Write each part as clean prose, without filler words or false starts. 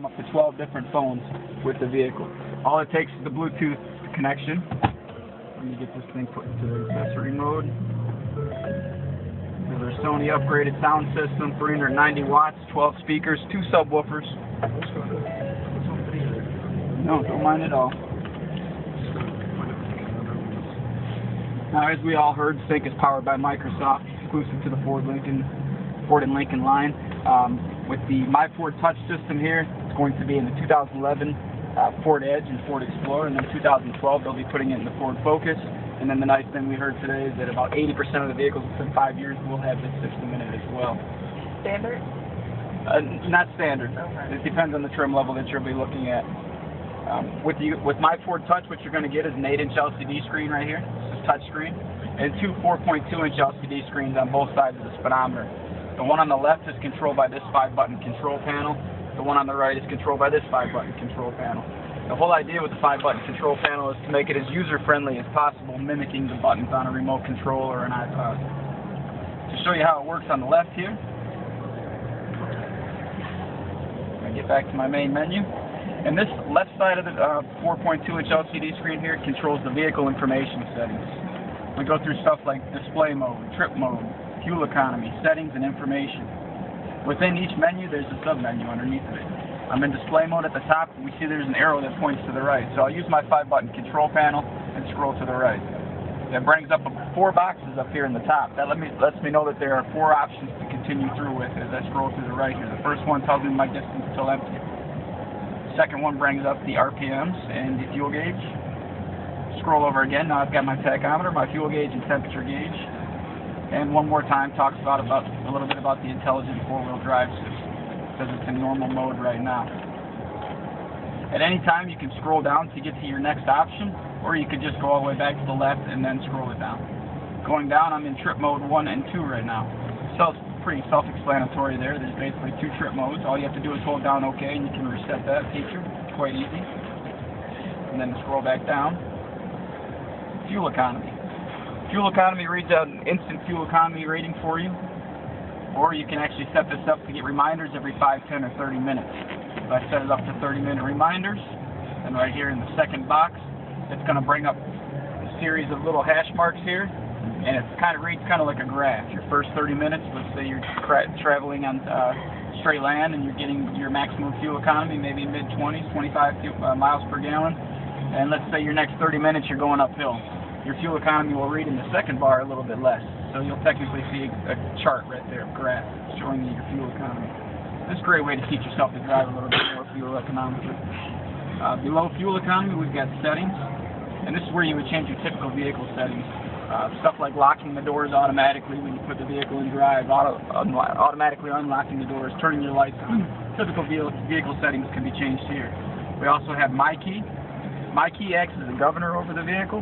Up to 12 different phones with the vehicle. All it takes is the Bluetooth connection. Let me get this thing put into the accessory mode. There's our Sony upgraded sound system, 390 watts, 12 speakers, 2 subwoofers. No, don't mind at all. Now, as we all heard, Sync is powered by Microsoft, exclusive to the Ford and Lincoln line. With the MyFord touch system here, it's going to be in the 2011 Ford Edge and Ford Explorer, and then 2012 they'll be putting it in the Ford Focus. And then the nice thing we heard today is that about 80% of the vehicles within 5 years will have this system in it as well. Standard? Not standard. Okay. It depends on the trim level that you'll be looking at. With MyFord Touch, what you're going to get is an 8-inch LCD screen right here. This is touch screen, and 2 4.2-inch LCD screens on both sides of the speedometer. The one on the left is controlled by this 5-button control panel. The one on the right is controlled by this 5-button control panel. The whole idea with the 5-button control panel is to make it as user-friendly as possible, mimicking the buttons on a remote control or an iPod. To show you how it works on the left here, I get back to my main menu. And this left side of the 4.2-inch LCD screen here controls the vehicle information settings. We go through stuff like display mode, trip mode, fuel economy, settings, and information. Within each menu, there's a sub-menu underneath of it. I'm in display mode at the top, and we see there's an arrow that points to the right. So I'll use my 5-button control panel and scroll to the right. That brings up 4 boxes up here in the top. That lets me know that there are 4 options to continue through with as I scroll to the right here. The first one tells me my distance till empty. The second one brings up the RPMs and the fuel gauge. Scroll over again. Now I've got my tachometer, my fuel gauge, and temperature gauge. And one more time talks about a little bit about the intelligent 4-wheel drive system, because it's in normal mode right now. At any time you can scroll down to get to your next option, or you could just go all the way back to the left and then scroll it down. Going down, I'm in trip mode 1 and 2 right now. So it's pretty self-explanatory there. There's basically 2 trip modes. All you have to do is hold down OK, and you can reset that feature. It's quite easy. And then scroll back down. Fuel economy. Fuel economy reads out an instant fuel economy rating for you, or you can actually set this up to get reminders every 5, 10, or 30 minutes. If I set it up to 30-minute reminders, then right here in the second box, it's going to bring up a series of little hash marks here, and it reads kind of like a graph. Your first 30 minutes, let's say you're traveling on straight land and you're getting your maximum fuel economy, maybe mid-20s, 25 miles per gallon, and let's say your next 30 minutes you're going uphill. Your fuel economy will read in the second bar a little bit less. So you'll technically see a chart right there, a graph, showing you your fuel economy. This is a great way to teach yourself to drive a little bit more fuel economically. Below fuel economy, we've got settings. And this is where you would change your typical vehicle settings. Stuff like locking the doors automatically when you put the vehicle in drive, automatically unlocking the doors, turning your lights on. Typical vehicle settings can be changed here. We also have My Key. My Key acts as a governor over the vehicle.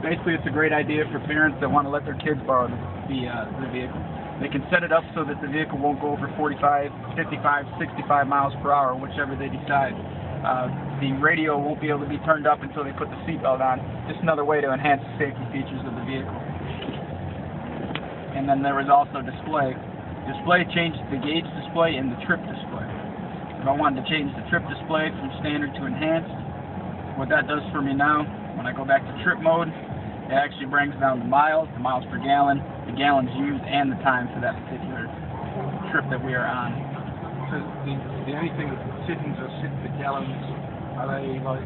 Basically, it's a great idea for parents that want to let their kids borrow the vehicle. They can set it up so that the vehicle won't go over 45, 55, 65 miles per hour, whichever they decide. The radio won't be able to be turned up until they put the seatbelt on. Just another way to enhance the safety features of the vehicle. And then there is also display. Display changes the gauge display and the trip display. If I wanted to change the trip display from standard to enhanced, what that does for me now, when I go back to trip mode, it actually brings down the miles per gallon, the gallons used, and the time for that particular trip that we are on. So the only thing that settings are set for gallons, are they like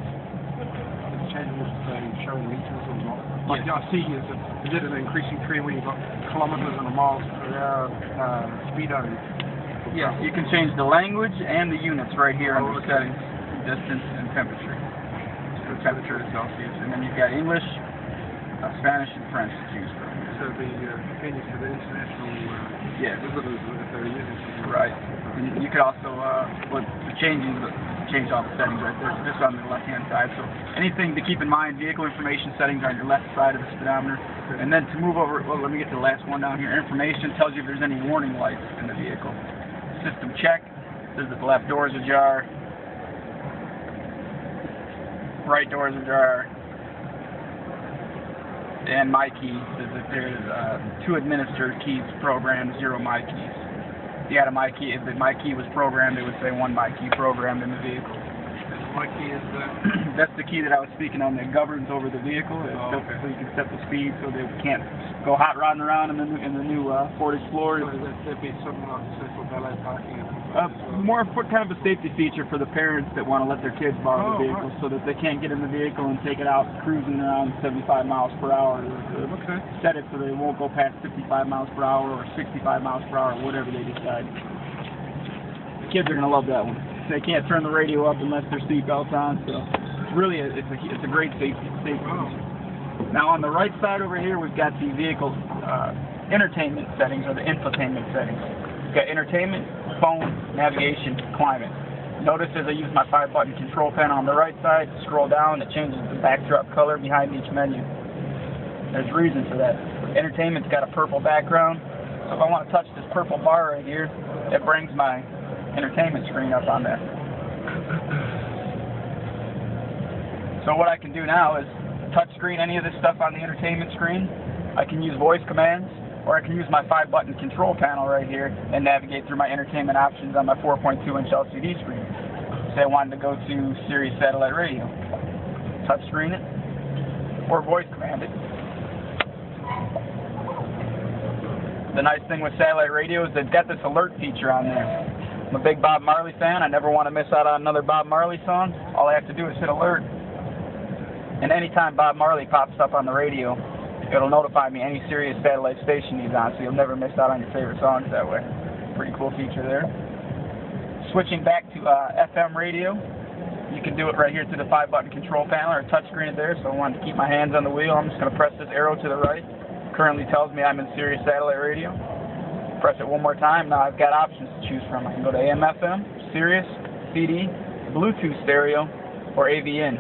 changeable to showing liters or not? Like I see is it an increasing trend when you've got kilometers and miles per hour speedo? Yes, you can change the language and the units right here under settings, distance, and temperature. So temperature is Celsius, and then you've got English, Spanish, and French to choose from. So the companions for the international visitors if they're using something. Right. And you could also change all the settings right there, just on the left-hand side. So anything to keep in mind, vehicle information settings are on your left side of the speedometer. And then to move over, well, let me get to the last one down here. Information tells you if there's any warning lights in the vehicle. System check says that the left door is ajar. Right door is ajar, and My Key says that there's to administer keys program 0 My Keys. Yeah, the MyKey. If the MyKey was programmed, it would say one MyKey programmed in the vehicle. MyKey is That's the key that I was speaking on that governs over the vehicle. okay. So you can set the speed so they can't go hot rodding around in the new Ford Explorer. So there'd be something like central valet parking. More for kind of a safety feature for the parents that want to let their kids borrow the vehicle, right. so that they can't get in the vehicle and take it out cruising around 75 miles per hour. Okay. Set it so they won't go past 55 miles per hour or 65 miles per hour, whatever they decide. The kids are going to love that one. They can't turn the radio up unless their seatbelt's on, so really it's a great safety feature. Now on the right side over here, we've got the vehicle entertainment settings, or the infotainment settings. We've got entertainment, phone, navigation, climate. Notice as I use my 5-button control panel on the right side, scroll down, it changes the backdrop color behind each menu. There's reason for that. Entertainment's got a purple background, so if I want to touch this purple bar right here, it brings my entertainment screen up on there. So what I can do now is touch screen any of this stuff on the entertainment screen. I can use voice commands, or I can use my 5-button control panel right here and navigate through my entertainment options on my 4.2-inch LCD screen. Say I wanted to go to Sirius satellite radio. Touch screen it, or voice command it. The nice thing with satellite radio is they've got this alert feature on there. I'm a big Bob Marley fan. I never want to miss out on another Bob Marley song. All I have to do is hit alert. And anytime Bob Marley pops up on the radio, it'll notify me any Sirius satellite station he's on, so you'll never miss out on your favorite songs that way. Pretty cool feature there. Switching back to FM radio, you can do it right here through the 5-button control panel, or touch screen it there. So I wanted to keep my hands on the wheel. I'm just going to press this arrow to the right. Currently tells me I'm in Sirius satellite radio. Press it one more time. Now I've got options to choose from. I can go to AM, FM, Sirius, CD, Bluetooth stereo, or AVN.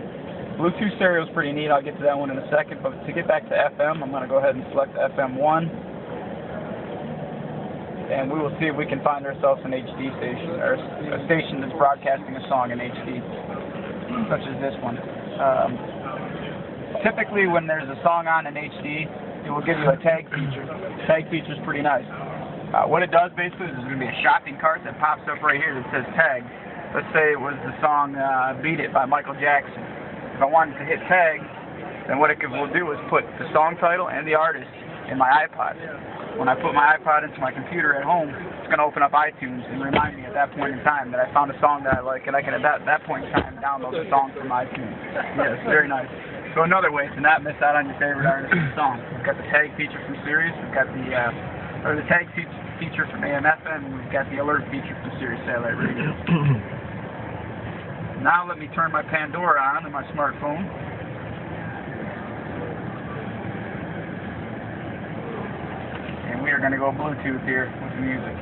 Bluetooth stereo is pretty neat. I'll get to that one in a second. But to get back to FM, I'm going to go ahead and select FM1. And we will see if we can find ourselves an HD station, or a station that's broadcasting a song in HD, such as this one. Typically when there's a song on in HD, it will give you a tag feature. The tag feature is pretty nice. What it does basically is there's going to be a shopping cart that pops up right here that says tag. Let's say it was the song Beat It by Michael Jackson. If I wanted to hit tag, then what it will do is put the song title and the artist in my iPod. When I put my iPod into my computer at home, it's going to open up iTunes and remind me at that point in time that I found a song that I like, and I can at that point in time download the song from iTunes. Yes, very nice. So another way to not miss out on your favorite artist and song. We've got the tag feature from Sirius, we've got the tag feature from AM/FM, and we've got the alert feature from Sirius satellite radio. Now let me turn my Pandora on my smartphone. And we are going to go Bluetooth here with the music.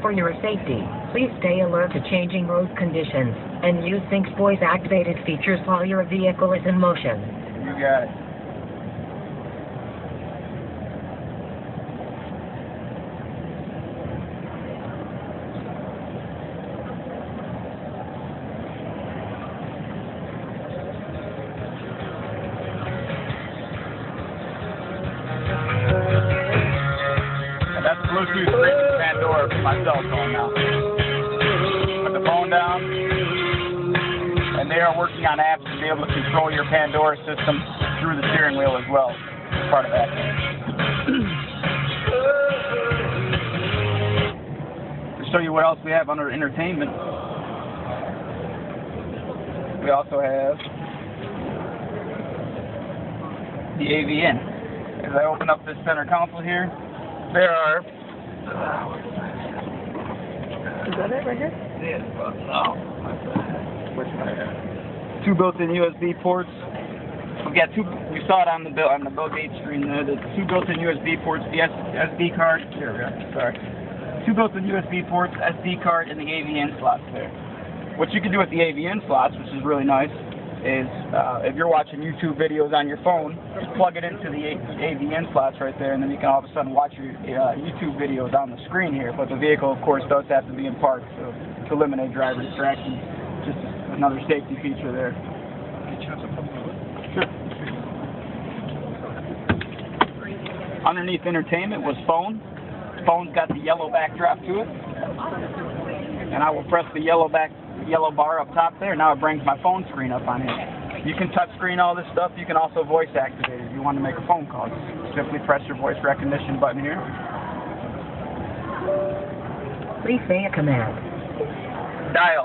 For your safety, please stay alert to changing road conditions and use Sync's voice-activated features while your vehicle is in motion. You got it. Bluetooth reaching Pandora from my cell phone now. Put the phone down, and they are working on apps to be able to control your Pandora system through the steering wheel as well. As part of that. To show you what else we have under entertainment, we also have the AVN. As I open up this center console here, there are Is that it right here? two built-in USB ports. We've got two. We saw it on the build gate screen there. The two built-in USB ports, the SD card. There we go. Sorry. Two built-in USB ports, SD card, and the AVN slots there. What you can do with the AVN slots, which is really nice, is if you're watching YouTube videos on your phone, just plug it into the AV slots right there, and then you can all of a sudden watch your YouTube videos on the screen here. But the vehicle, of course, does have to be in park to eliminate driver distraction. Just another safety feature there. Sure. Underneath entertainment was phone. Phone's got the yellow backdrop to it. And I will press the yellow bar up top there. Now it brings my phone screen up on here. You can touch screen all this stuff. You can also voice activate it if you want to make a phone call. Simply press your voice recognition button here. Please say a command. Dial.